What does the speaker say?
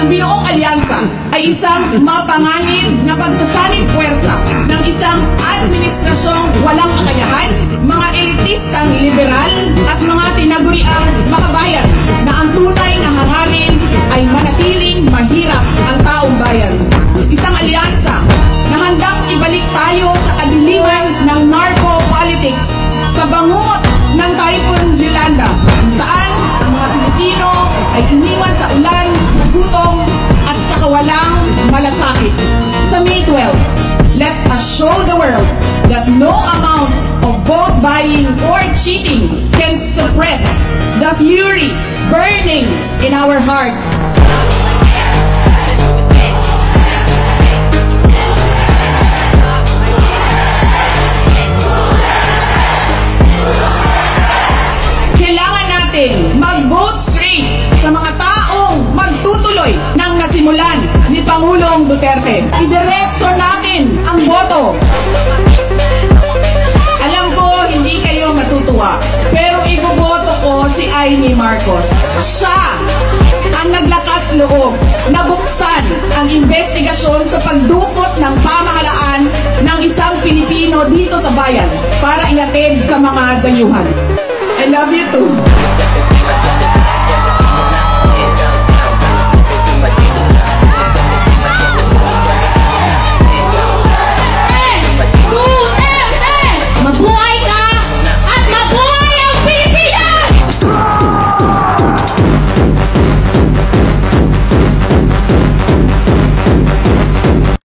Ang Binuong Alyansa ay isang mapanganib na pagsasanib puwersa ng isang administrasyong walang kakayahan, mga elitistang liberal at mga tinaguriang makabayan na ang tunay na hangarin ay manatiling mahirap ang taong bayan. Isang alyansa na handang ibalik tayo sa kadiliman ng narco-politics, sa bangungot ng Typhoon Yolanda, saan ang mga Pilipino ay iniwan sa ulan, sa gutom, at sa kawalang malasakit. Sa May 12, let us show the world that no amount of vote buying or cheating can suppress the fury burning in our hearts. Kailangan natin mag-vote straight sa mga taong magtutuloy ng nasimulan ni Pangulong Duterte. Idiretso natin ang boto. Alam ko, hindi kayo matutuwa, pero iboboto ko si Amy Marcos. Siya ang naglakas loob na buksan ang investigasyon sa pagdukot ng pamahalaan ng isang Pilipino dito sa bayan para ihatid sa mga dayuhan. I love you too.